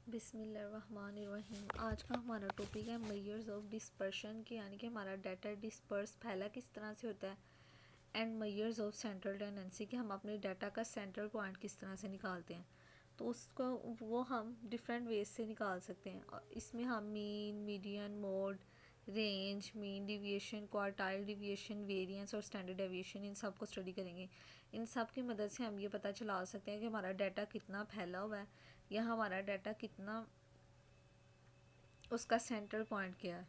बिस्मिल्लाहिर्रहमानिर्रहीम। आज का हमारा टॉपिक है मेजर्स ऑफ डिस्पर्शन के, यानी कि हमारा डाटा डिस्पर्स फैला किस तरह से होता है, and measures of central tendency कि हम अपने डाटा का सेंट्रल पॉइंट किस तरह से निकालते हैं। तो उसको वो हम डिफरेंट वेज से निकाल सकते हैं। और इसमें हम mean, median, mode, range, mean deviation, quartile deviation, variance और स्टैंडर्ड डेविएशन, इन सब को स्टडी करेंगे। इन सब की मदद से हम ये पता चला सकते हैं कि हमारा डाटा कितना फैला हुआ है या हमारा डाटा कितना, उसका सेंट्रल पॉइंट क्या है।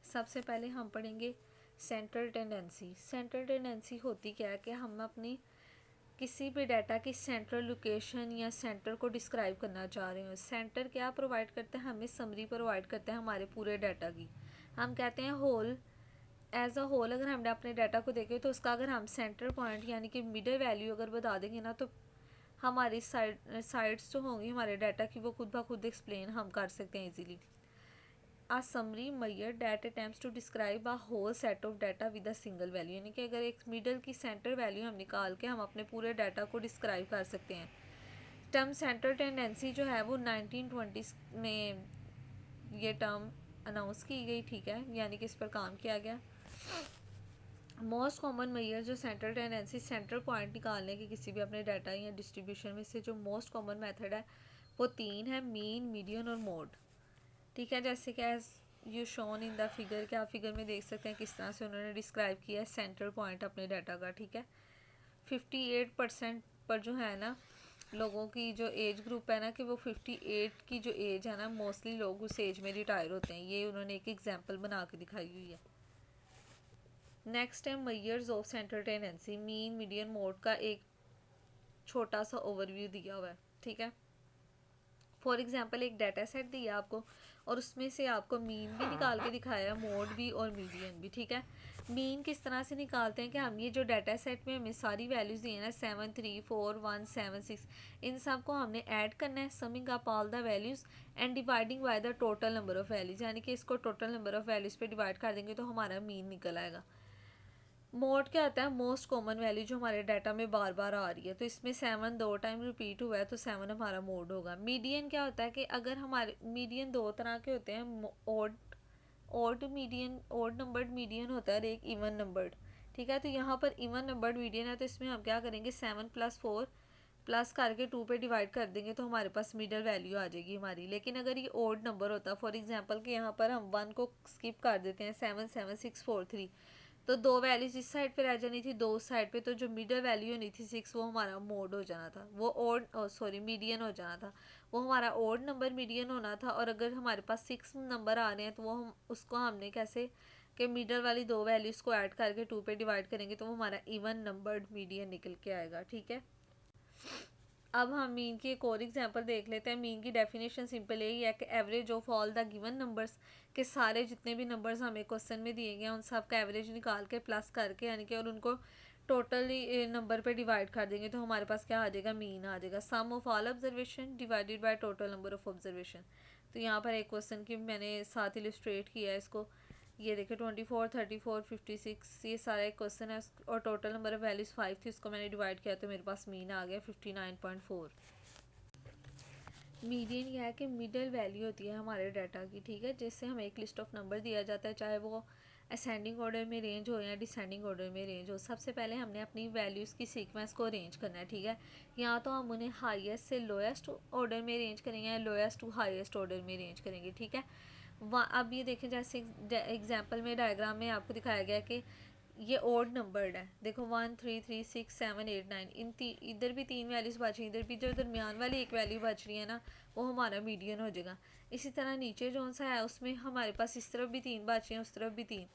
सबसे पहले हम पढ़ेंगे सेंट्रल टेंडेंसी। सेंट्रल टेंडेंसी होती क्या है कि हम अपनी किसी भी डाटा की सेंट्रल लोकेशन या सेंटर को डिस्क्राइब करना चाह रहे हो। सेंटर क्या प्रोवाइड करते हैं, हमें समरी प्रोवाइड करते हैं हमारे पूरे डाटा की। हम कहते हैं होल, एज अ होल अगर हमने अपने डाटा को देखे तो उसका अगर हम सेंटर पॉइंट यानी कि मिडल वैल्यू अगर बता देंगे ना, तो हमारी साइड्स जो होंगी हमारे डाटा की वो खुद ब खुद एक्सप्लेन हम कर सकते हैं easily. A summary measure data attempts to describe a whole set of data with a single value, यानी कि अगर एक मिडल की सेंटर वैल्यू हम निकाल के हम अपने पूरे डाटा को डिस्क्राइब कर सकते हैं। टर्म सेंट्रल टेंडेंसी जो है वो 1920 में ये टर्म अनाउंस की गई, ठीक है, यानी कि इस पर काम किया गया। मोस्ट कॉमन मेजर जो सेंट्रल टेंडेंसी सेंट्रल पॉइंट निकालने के किसी भी अपने डाटा या डिस्ट्रीब्यूशन में से जो मोस्ट कॉमन मेथड है वो तीन है, मीन, मीडियन और मोड। ठीक है, जैसे कि as you shown in the figure, के आप फिगर में देख सकते हैं किस तरह से उन्होंने डिस्क्राइब किया है सेंट्रल पॉइंट अपने डाटा का। ठीक है, 58% पर जो है ना लोगों की जो एज ग्रुप है ना, कि वो 58 की जो एज है ना, मोस्टली लोग उस एज में रिटायर होते हैं। ये उन्होंने एक एग्जाम्पल बना के दिखाई हुई है। नेक्स्ट है measures of central tendency, mean, median, mode का एक छोटा सा ओवरव्यू दिया हुआ है। ठीक है, फॉर एग्जाम्पल एक डाटा सेट दिया आपको और उसमें से आपको मीन भी निकाल के दिखाया, मोड भी और मीडियन भी। ठीक है, मीन किस तरह से निकालते हैं कि हम ये जो डाटा सेट में हमें सारी वैल्यूज़ दी है ना, 7, 3, 4, 1, 7, 6, इन सब को हमने ऐड करना है, summing up all the values and dividing by the total number of values, यानी कि इसको टोटल नंबर ऑफ़ वैल्यूज़ पे डिवाइड कर देंगे तो हमारा मीन निकल आएगा। मोड क्या आता है, मोस्ट कॉमन वैल्यू जो हमारे डाटा में बार बार आ रही है, तो इसमें 7 दो टाइम रिपीट हुआ है तो 7 हमारा मोड होगा। मीडियन क्या होता है कि अगर हमारे मीडियन दो तरह के होते हैं, odd median, odd numbered median होता है और एक इवन नंबर्ड। ठीक है, तो यहाँ पर इवन नंबर्ड मीडियन है तो इसमें हम क्या करेंगे, 7 + 4 प्लस करके 2 पे डिवाइड कर देंगे तो हमारे पास मिडल वैल्यू आ जाएगी हमारी। लेकिन अगर ये ओड नंबर होता, फॉर एग्जांपल कि यहाँ पर हम 1 को स्किप कर देते हैं, 7, 7, 6, 4, 3, तो दो वैल्यूज इस साइड पे रह जानी थी, दो उस साइड पे, तो जो मिडल वैल्यू होनी थी 6, वो हमारा मोड हो जाना था, वो ओड सॉरी मीडियन हो जाना था, वो हमारा ओड नंबर मीडियन होना था। और अगर हमारे पास 6 नंबर आ रहे हैं तो वो हम उसको हमने कैसे कि मिडल वाली दो वैल्यूज़ को ऐड करके 2 पे डिवाइड करेंगे तो वो हमारा इवन नंबर्ड मीडियन निकल के आएगा। ठीक है, अब हम मीन की एक और एग्जांपल देख लेते हैं। मीन की डेफिनेशन सिंपल यही है कि average of all the given numbers, के सारे जितने भी नंबर्स हमें क्वेश्चन में दिए गए हैं उन सब का एवरेज निकाल के प्लस करके, यानी कि और उनको टोटली नंबर पे डिवाइड कर देंगे तो हमारे पास क्या आ जाएगा, मीन आ जाएगा। Sum of all observation divided by total number of observation. तो यहाँ पर एक क्वेश्चन की मैंने साथ इलिस्ट्रेट किया है इसको, ये देखिए 24, 34, 56, ये सारा एक क्वेश्चन है और टोटल नंबर ऑफ वैल्यूज़ 5 थी, इसको मैंने डिवाइड किया तो मेरे पास मीन आ गया 59.4। मीडियन यह है कि मिडल वैल्यू होती है हमारे डाटा की। ठीक है, जिससे हमें एक लिस्ट ऑफ नंबर दिया जाता है, चाहे वो असेंडिंग ऑर्डर में रेंज हो या डिसेंडिंग ऑर्डर में रेंज हो। सबसे पहले हमने अपनी वैल्यूज़ की सीक्वेंस को अरेंज करना है। ठीक है, या तो हम उन्हें हाईएस्ट से लोएस्ट ऑर्डर में अरेंज करेंगे या लोएस्ट टू हाईएस्ट ऑर्डर में अरेंज करेंगे। ठीक है, अब ये देखें जैसे एग्जाम्पल में डायग्राम में आपको दिखाया गया कि ये ओड नंबर्ड है, देखो 1, 3, 3, 6, 7, 8, 9, इधर भी 3 वैल्यूज़ बच रही, इधर भी जो दरमियान वाली एक वैल्यू बच रही है ना, वो हमारा मीडियन हो जाएगा। इसी तरह नीचे जो सा है उसमें हमारे पास इस तरफ भी 3 बच रही हैं, उस तरफ भी 3,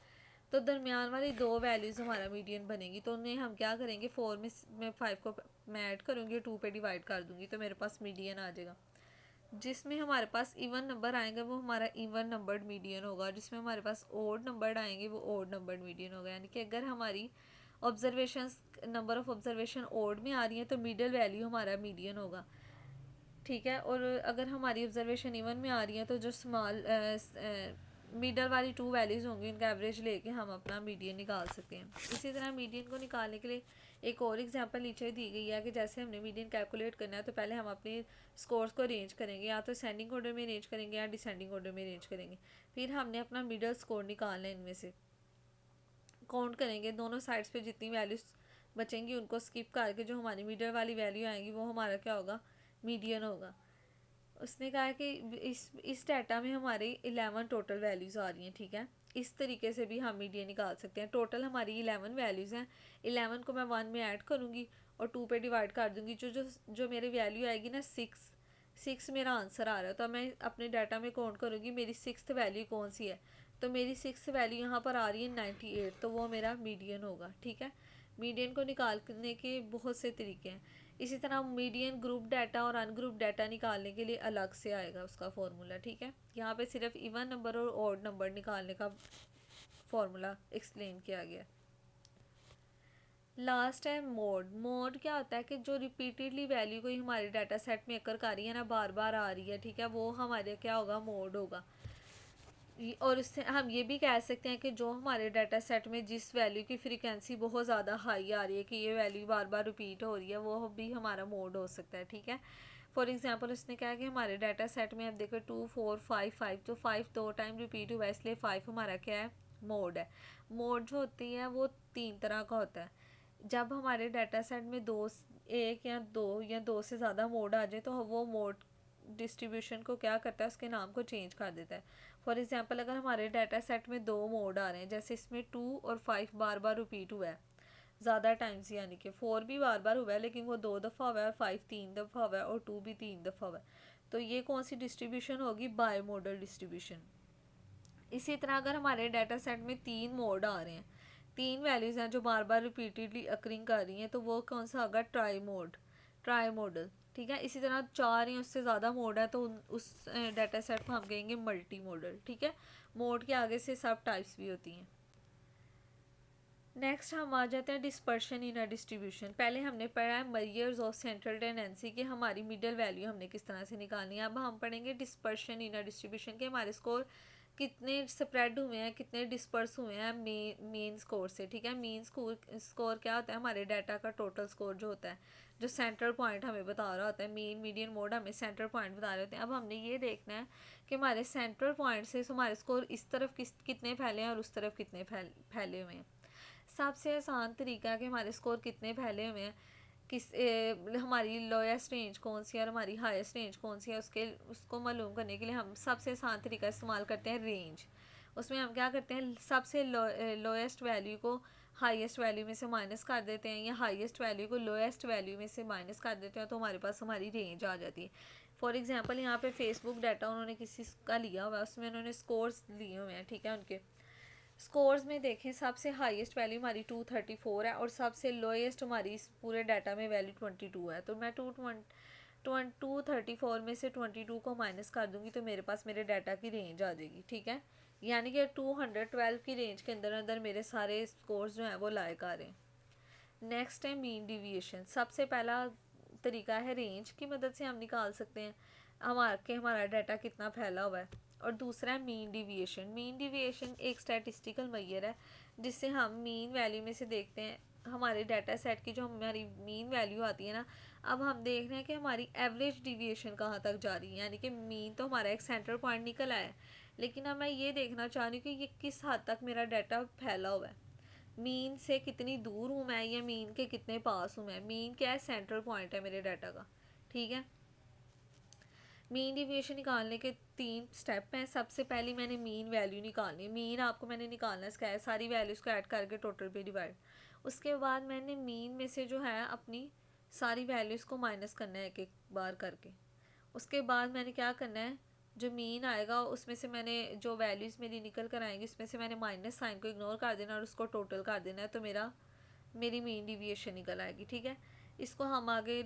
तो दरमियान वाली दो वैल्यूज़ हमारा मीडियन बनेगी। तो उन्हें हम क्या करेंगे, 4 में मैं 5 को मैं ऐड करूँगी, 2 पे डिवाइड कर दूँगी तो मेरे पास मीडियन आ जाएगा। जिसमें हमारे पास इवन नंबर आएंगे वो हमारा इवन नंबर्ड मीडियन होगा, जिसमें हमारे पास ओड नंबर आएंगे वो ओड नंबर्ड मीडियन होगा। यानी कि अगर हमारी observations, number of observation odd में आ रही है तो मिडल वैल्यू हमारा मीडियन होगा। ठीक है, और अगर हमारी ऑब्जर्वेशन इवन में आ रही है तो जो स्मॉल मिडल वाली 2 वैल्यूज़ होंगी, उनका एवरेज लेके हम अपना मीडियन निकाल सकते हैं। इसी तरह मीडियन को निकालने के लिए एक और एग्जांपल नीचे दी गई है कि जैसे हमने मीडियन कैलकुलेट करना है तो पहले हम अपने स्कोर्स को अरेंज करेंगे, या तो असेंडिंग ऑर्डर में अरेंज करेंगे या डिसेंडिंग ऑर्डर में अरेंज करेंगे। फिर हमने अपना मिडल स्कोर निकालना है, इनमें से काउंट करेंगे दोनों साइड्स पे जितनी वैल्यूज बचेंगी उनको स्किप करके जो हमारी मिडल वाली वैल्यू आएगी वो हमारा क्या होगा, मीडियन होगा। उसने कहा कि इस डाटा में हमारी 11 टोटल वैल्यूज़ आ रही हैं, ठीक है। इस तरीके से भी हम मीडियन निकाल सकते हैं। टोटल हमारी 11 वैल्यूज़ हैं, 11 को मैं 1 में ऐड करूँगी और 2 पे डिवाइड कर दूँगी। जो मेरी वैल्यू आएगी ना 6 मेरा आंसर आ रहा है, तो मैं अपने डाटा में काउंट करूँगी मेरी 6th वैल्यू कौन सी है। तो मेरी 6th वैल्यू यहाँ पर आ रही है 98, तो वो मेरा मीडियन होगा, ठीक है। मीडियन को निकालने के बहुत से तरीके हैं। इसी तरह मीडियन ग्रुप डाटा और अनग्रुप डाटा निकालने के लिए अलग से आएगा उसका फॉर्मूला, ठीक है। यहाँ पे सिर्फ इवन नंबर और ऑड नंबर निकालने का फॉर्मूला एक्सप्लेन किया गया। लास्ट है मोड क्या होता है कि जो रिपीटेडली वैल्यू कोई हमारे डाटा सेट में अकर कर रही है ना, बार बार आ रही है, ठीक है, वो हमारे क्या होगा, मोड होगा। और इससे हम ये भी कह सकते हैं कि जो हमारे डाटा सेट में जिस वैल्यू की फ्रीक्वेंसी बहुत ज़्यादा हाई आ रही है कि ये वैल्यू बार बार रिपीट हो रही है, वो भी हमारा मोड हो सकता है, ठीक है। फॉर एग्जांपल उसने कहा कि हमारे डाटा सेट में अब देखो 2 4 5 5, तो 5 2 टाइम रिपीट हुआ, इसलिए 5 हमारा क्या है, मोड है। मोड जो होती है वो 3 तरह का होता है। जब हमारे डाटा सेट में एक या दो से ज़्यादा मोड आ जाए तो वो मोड डिस्ट्रीब्यूशन को क्या करता है, उसके नाम को चेंज कर देता है। फॉर एग्जांपल अगर हमारे डाटा सेट में 2 मोड आ रहे हैं, जैसे इसमें 2 और 5 बार बार रिपीट हुआ है ज़्यादा टाइम्स, यानी कि 4 भी बार बार हुआ है लेकिन वो 2 दफ़ा हुआ है, और 5 3 दफ़ा हुआ है, और 2 भी 3 दफ़ा हुआ है, तो ये कौन सी डिस्ट्रीब्यूशन होगी, बाय मोडल डिस्ट्रीब्यूशन। इसी तरह अगर हमारे डाटा सेट में 3 मोड आ रहे हैं, 3 वैल्यूज़ हैं जो बार बार रिपीटेडली अकरिंग कर रही हैं, तो वो कौन सा होगा, ट्राई मॉडल, ठीक है। इसी तरह 4 या उससे ज़्यादा मोड है तो उस डाटा सेट को हम कहेंगे मल्टी मॉडल, ठीक है। मोड के आगे से सब टाइप्स भी होती हैं। नेक्स्ट हम आ जाते हैं डिस्पर्शन इन अ डिस्ट्रीब्यूशन। पहले हमने पढ़ा है मेजर्स ऑफ सेंट्रल टेंडेंसी कि हमारी मिडल वैल्यू हमने किस तरह से निकालनी है। अब हम पढ़ेंगे डिस्पर्शन इन अ डिस्ट्रीब्यूशन के हमारे स्कोर कितने स्प्रेड हुए हैं, कितने डिस्पर्स हुए हैं मेन स्कोर से, ठीक है। मेन स्कोर क्या होता है, हमारे डाटा का टोटल स्कोर जो होता है, जो सेंट्रल पॉइंट हमें बता रहा होता है। मेन मीडियन मोड हमें सेंट्रल पॉइंट बता रहे होते हैं। अब हमने ये देखना है कि हमारे सेंट्रल पॉइंट से हमारे स्कोर इस तरफ कितने फैले हैं और उस तरफ कितने फैले हुए हैं। सबसे आसान तरीका है कि हमारे स्कोर कितने फैले हुए हैं, हमारी लोएस्ट रेंज कौन सी है और हमारी हाईएस्ट रेंज कौन सी है, उसको मालूम करने के लिए हम सबसे आसान तरीका इस्तेमाल करते हैं, रेंज। उसमें हम क्या करते हैं, सबसे लोएस्ट वैल्यू को हाईएस्ट वैल्यू में से माइनस कर देते हैं, या हाईएस्ट वैल्यू को लोएस्ट वैल्यू में से माइनस कर देते हैं, तो हमारे पास हमारी रेंज आ जाती है। फॉर एग्जांपल यहाँ पे फेसबुक डाटा उन्होंने किसी का लिया हुआ है, उसमें उन्होंने स्कोर्स लिए हुए हैं, ठीक है। उनके स्कोर्स में देखें सबसे हाईएस्ट वैल्यू हमारी 234 है और सबसे लोएस्ट हमारी इस पूरे डाटा में वैल्यू 22 है। तो मैं 234 में से 22 को माइनस कर दूंगी तो मेरे पास मेरे डाटा की रेंज आ जाएगी, ठीक है। यानी कि 212 की रेंज के अंदर अंदर मेरे सारे स्कोर्स जो हैं वो लायक आ रहे हैं। नेक्स्ट है मीन डिविएशन। सबसे पहला तरीका है रेंज की मदद से हम निकाल सकते हैं हमारा डाटा कितना फैला हुआ है, और दूसरा है मीन डिविएशन। मीन डिविएशन एक स्टैटिस्टिकल मेजर है जिससे हम मीन वैल्यू में से देखते हैं हमारे डाटा सेट की जो हमारी मीन वैल्यू आती है ना। अब हम देख रहे हैं कि हमारी एवरेज डिविएशन कहाँ तक जा रही है, यानी कि मीन तो हमारा एक सेंटर पॉइंट निकल आया है, लेकिन अब मैं ये देखना चाह रही हूँ कि ये किस हद तक मेरा डाटा फैला हुआ है, मीन से कितनी दूर हूँ मैं या मीन के कितने पास हूँ मैं। मीन क्या है, सेंट्रल पॉइंट है मेरे डाटा का, ठीक है। मीन डिविएशन निकालने के 3 स्टेप हैं। सबसे पहले मैंने मीन वैल्यू निकालनी है, मीन आपको मैंने निकालना है, इसका सारी वैल्यूज़ को ऐड करके टोटल पे डिवाइड। उसके बाद मैंने मीन में से जो है अपनी सारी वैल्यूज़ को माइनस करना है एक एक बार करके। उसके बाद मैंने क्या करना है, जो मीन आएगा उसमें से मैंने जो वैल्यूज़ मेरी निकल कर आएंगी उसमें से मैंने माइनस साइन को इग्नोर कर देना और उसको टोटल कर देना है, तो मेरी मीन डिविएशन निकल आएगी, ठीक है। इसको हम आगे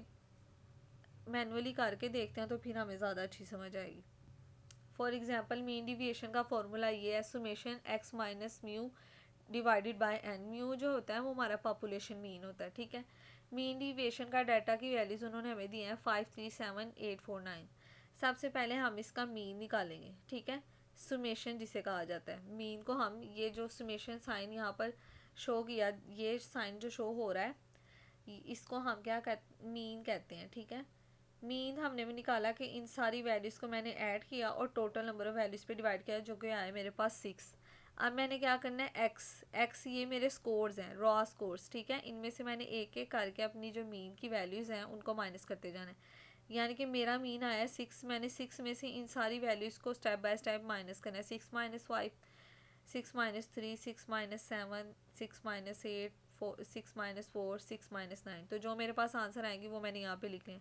मैनुअली करके देखते हैं तो फिर हमें ज़्यादा अच्छी समझ आएगी। फॉर एग्जांपल मीन डिविएशन का फॉर्मूला ये है, summation x minus mu divided by n। Mu जो होता है वो हमारा पॉपुलेशन मीन होता है, ठीक है। मीन डिविएशन का डाटा की वैल्यूज़ उन्होंने हमें दी हैं 537 849। सबसे पहले हम इसका मीन निकालेंगे, ठीक है। सुमेशन जिसे कहा जाता है। मीन को हम, ये जो सुमेशन साइन यहाँ पर शो किया, ये साइन जो शो हो रहा है, इसको हम क्या कहते, मीन कहते हैं। ठीक है, मीन हमने भी निकाला कि इन सारी वैल्यूज़ को मैंने ऐड किया और टोटल नंबर ऑफ़ वैल्यूज़ पे डिवाइड किया, जो कि आए मेरे पास 6। अब मैंने क्या करना है, एक्स ये मेरे स्कोर्स हैं, रॉ स्कोर्स। ठीक है, इनमें से मैंने एक एक करके अपनी जो मीन की वैल्यूज़ हैं उनको माइनस करते जाना है। यानी कि मेरा मीन आया 6, मैंने 6 में से इन सारी वैल्यूज़ को स्टेप बाय स्टेप माइनस करना है। 6 - 5, 6 - 3, 6 - 7, 6 - 8, 6 - 4, 6 - 9। तो जो मेरे पास आंसर आएंगे वो मैंने यहाँ पे लिख लिया।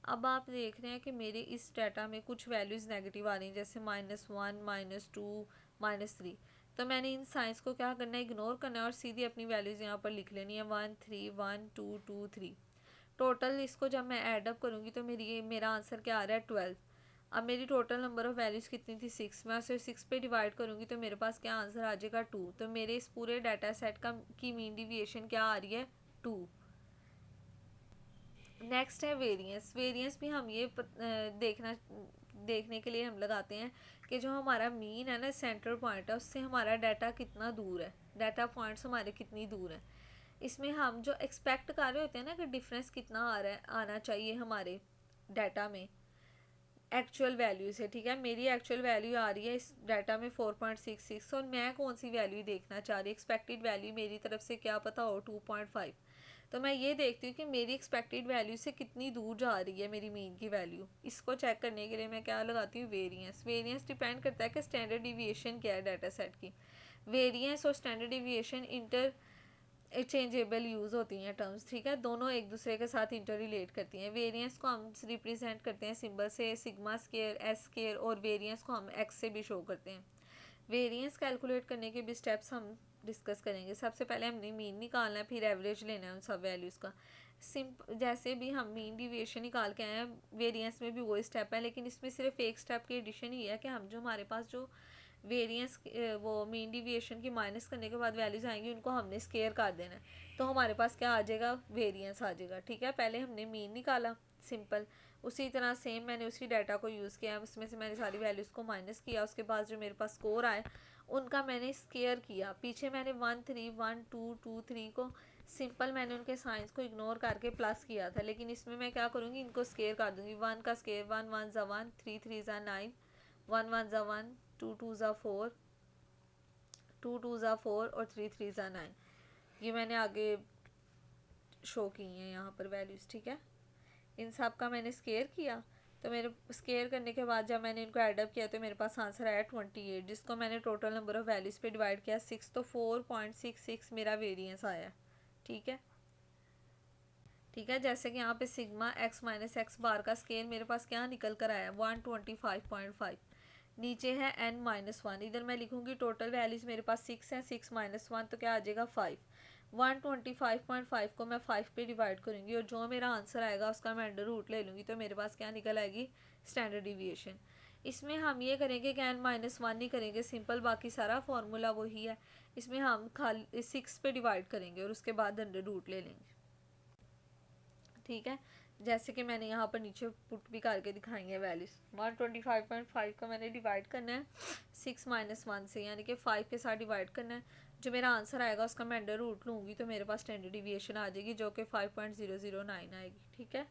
अब आप देख रहे हैं कि मेरे इस डाटा में कुछ वैल्यूज़ नेगेटिव आ रही हैं, जैसे -1, -2, -3। तो मैंने इन साइंस को क्या करना है, इग्नोर करना है और सीधी अपनी वैल्यूज़ यहाँ पर लिख लेनी है, 1 3 1 2 2 3। टोटल इसको जब मैं ऐड अप करूँगी तो मेरा आंसर क्या आ रहा है, 12। अब मेरी टोटल नंबर ऑफ़ वैल्यूज़ कितनी थी, 6। मैं उसे 6 पे डिवाइड करूँगी तो मेरे पास क्या आंसर आ जाएगा, 2। तो मेरे इस पूरे डाटा सेट की मीन डिविएशन क्या आ रही है, 2। नेक्स्ट है वेरिएंस। वेरिएंस भी हम ये देखने के लिए हम लगाते हैं कि जो हमारा मीन है ना, सेंटर पॉइंट है, उससे हमारा डाटा कितना दूर है, डाटा पॉइंट्स हमारे कितनी दूर हैं। इसमें हम जो एक्सपेक्ट कर रहे होते हैं ना कि डिफरेंस कितना आ रहा है, आना चाहिए हमारे डाटा में एक्चुअल वैल्यू से। ठीक है, मेरी एक्चुअल वैल्यू आ रही है इस डाटा में 4.66 और मैं कौन सी वैल्यू देखना चाह रही, एक्सपेक्टेड वैल्यू मेरी तरफ से क्या पता हो, 2.5। तो मैं ये देखती हूँ कि मेरी एक्सपेक्टेड वैल्यू से कितनी दूर जा रही है मेरी मीन की वैल्यू। इसको चेक करने के लिए मैं क्या लगाती हूँ, वेरिएंस। वेरिएंस डिपेंड करता है कि स्टैंडर्ड डिविएशन क्या है डाटा सेट की। वेरिएंस और स्टैंडर्ड डिविएशन इंटरचेंजेबल यूज़ होती हैं टर्म्स। ठीक है, दोनों एक दूसरे के साथ इंटर रिलेट करती हैं। वेरिएंस को हम रिप्रेजेंट करते हैं सिंबल से, सिग्मा स्केयर, एस स्केयर, और वेरिएंस को हम एक्स से भी शो करते हैं। वेरिएंस कैलकुलेट करने के भी स्टेप्स हम डिस्कस करेंगे। सबसे पहले हमने मीन निकालना है, फिर एवरेज लेना है उन सब वैल्यूज़ का। जैसे भी हम मीन डिविएशन निकाल के आए हैं, वेरिएंस में भी वही स्टेप है, लेकिन इसमें सिर्फ एक स्टेप की एडिशन ही है कि हम जो हमारे पास जो वेरिएंस वो मीन डिविएशन की माइनस करने के बाद वैल्यूज़ आएंगी उनको हमने स्केयर कर देना है, तो हमारे पास क्या आ जाएगा, वेरिएंस आ जाएगा। ठीक है, पहले हमने मीन निकाला, सिंपल। उसी तरह सेम मैंने उसी डाटा को यूज़ किया, उसमें से मैंने सारी वैल्यूज़ को माइनस किया, उसके बाद जो मेरे पास स्कोर आए उनका मैंने स्केयर किया। पीछे मैंने 1 3 1 2 2 3 को सिंपल मैंने उनके साइंस को इग्नोर करके प्लस किया था, लेकिन इसमें मैं क्या करूँगी, इनको स्केयर कर दूँगी। 1 का स्केयर 1 1 ज़ा 1, 3 3 ज़ा 9, 1 1 ज़ा 1, 2 2 ज़ा 4, 2 2 ज़ा 4 और 3 3 ज़ा 9। ये मैंने आगे शो की हैं यहाँ पर वैल्यूज़। ठीक है, इन सब का मैंने स्केयर किया, तो मेरे स्केयर करने के बाद जब मैंने इनको एडअप किया तो मेरे पास आंसर आया 28, जिसको मैंने टोटल नंबर ऑफ़ वैल्यूज़ पे डिवाइड किया 6, तो 4.66 मेरा वेरिएंस आया। ठीक है, ठीक है, जैसे कि यहाँ पे सिग्मा एक्स माइनस एक्स बार का स्केयर मेरे पास क्या निकल कर आया, 125.5। नीचे है n-1, इधर मैं लिखूँगी टोटल वैल्यूज़ मेरे पास 6 है, 6 - 1 तो क्या आ जाएगा, 5। 125.5 को मैं 5 पे डिवाइड करूँगी और जो मेरा आंसर आएगा उसका मैं अंडर रूट ले लूँगी, तो मेरे पास क्या निकल आएगी, स्टैंडर्ड डिविएशन। इसमें हम ये करेंगे कि n-1 नहीं करेंगे सिंपल, बाकी सारा फार्मूला वही है। इसमें हम खाली 6 पे डिवाइड करेंगे और उसके बाद अंडर रूट ले लेंगे। ठीक है, जैसे कि मैंने यहाँ पर नीचे पुट भी करके दिखाई है वैल्यूज़। 125.5 को मैंने डिवाइड करना है 6 - 1 से, यानी कि 5 के साथ डिवाइड करना है। जो मेरा आंसर आएगा उसका मैं अंडर रूट लूँगी तो मेरे पास स्टैंडर्ड डिविएशन आ जाएगी, जो कि 5.009 आएगी। ठीक है,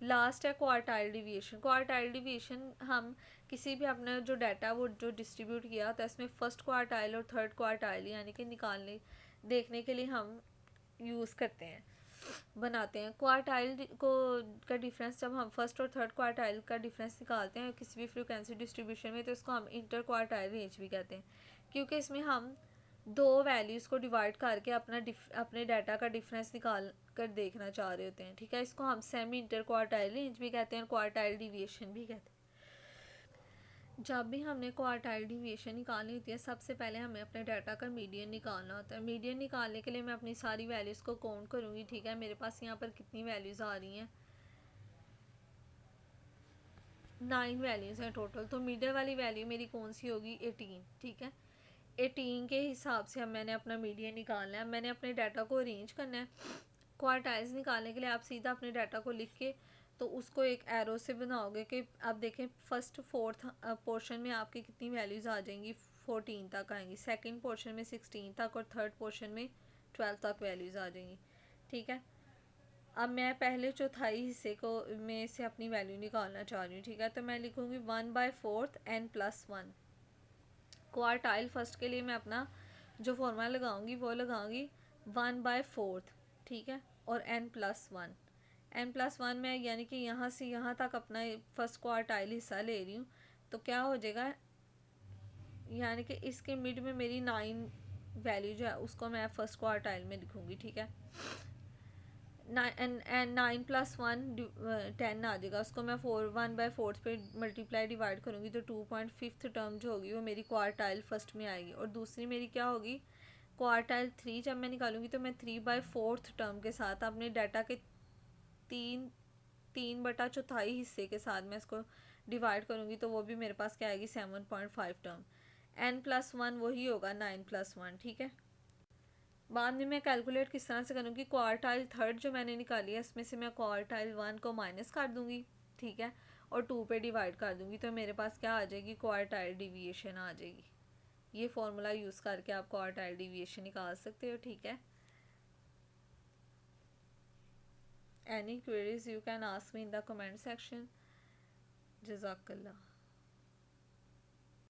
लास्ट है क्वार्टाइल डिविएशन। क्वार्टाइल डिविएशन हम किसी भी अपना जो डाटा वो जो डिस्ट्रीब्यूट किया तो इसमें फर्स्ट क्वार्टाइल और थर्ड क्वार्टाइल यानी कि निकालने देखने के लिए हम यूज़ करते हैं, बनाते हैं। क्वार्टाइल को का डिफरेंस जब हम फर्स्ट और थर्ड क्वार्टाइल का डिफरेंस निकालते हैं किसी भी फ्रीक्वेंसी डिस्ट्रीब्यूशन में, तो इसको हम इंटर क्वार्टाइल रेंज भी कहते हैं, क्योंकि इसमें हम दो वैल्यूज़ को डिवाइड करके अपने डाटा का डिफरेंस निकाल कर देखना चाह रहे होते हैं। ठीक है, इसको हम सेमी इंटर क्वार्टाइल रेंज भी कहते हैं, क्वार्टाइल डिविएशन भी कहते हैं। जब भी हमने क्वार्टाइल डिविएशन निकालनी होती है, सबसे पहले हमें अपने डाटा का मीडियन निकालना होता है। मीडियन निकालने के लिए मैं अपनी सारी वैल्यूज़ को काउंट करूँगी। ठीक है, मेरे पास यहाँ पर कितनी वैल्यूज़ आ रही हैं, 9 वैल्यूज़ हैं टोटल। तो मीडियन वाली वैल्यू मेरी कौन सी होगी, 18। ठीक है, 18 के हिसाब से अब मैंने अपना मीडियन निकालना है। मैंने अपने डाटा को अरेंज करना है। क्वार्टाइल्स निकालने के लिए आप सीधा अपने डाटा को लिख के तो उसको एक एरो से बनाओगे कि आप देखें फर्स्ट फोर्थ पोर्शन में आपकी कितनी वैल्यूज़ आ जाएंगी, 14 तक आएंगी, सेकंड पोर्शन में 16 तक और थर्ड पोर्शन में 12 तक वैल्यूज़ आ जाएंगी। ठीक है, अब मैं पहले चौथाई हिस्से को में से अपनी वैल्यू निकालना चाह रही हूँ। ठीक है, तो मैं लिखूँगी 1/4 n+1। क्वार्टाइल फर्स्ट के लिए मैं अपना जो फॉर्मूला लगाऊंगी वो लगाऊंगी 1/4। ठीक है, और n+1, n+1 में यानी कि यहाँ से यहाँ तक अपना फर्स्ट क्वार्टाइल हिस्सा ले रही हूँ। तो क्या हो जाएगा, यानी कि इसके मिड में मेरी 9 वैल्यू जो है उसको मैं फर्स्ट क्वार्टाइल में लिखूँगी। ठीक है, 9+1 10 आ जाएगा, उसको मैं 1/4 पे मल्टीप्लाई डिवाइड करूँगी तो 2.5 टर्म जो होगी वो मेरी क्वार्टाइल फर्स्ट में आएगी। और दूसरी मेरी क्या होगी, क्वार्टाइल 3 जब मैं निकालूंगी तो मैं 3/4 टर्म के साथ अपने डाटा के 3/4 हिस्से के साथ मैं इसको डिवाइड करूँगी तो वो भी मेरे पास क्या आएगी, 7.5 टर्म। n+1 वही होगा 9+1। ठीक है, बाद में मैं कैलकुलेट किस तरह से करूँगी, क्वार्टाइल थर्ड जो मैंने निकाली है इसमें से मैं क्वार्टाइल 1 को माइनस कर दूँगी। ठीक है, और 2 पे डिवाइड कर दूँगी तो मेरे पास क्या आ जाएगी, क्वार्टाइल डिविएशन आ जाएगी। ये फॉर्मूला यूज़ करके आप क्वार्टाइल डिविएशन निकाल सकते हो। ठीक है, any queries you can ask me in the comment section. जज़ाकल्लाह।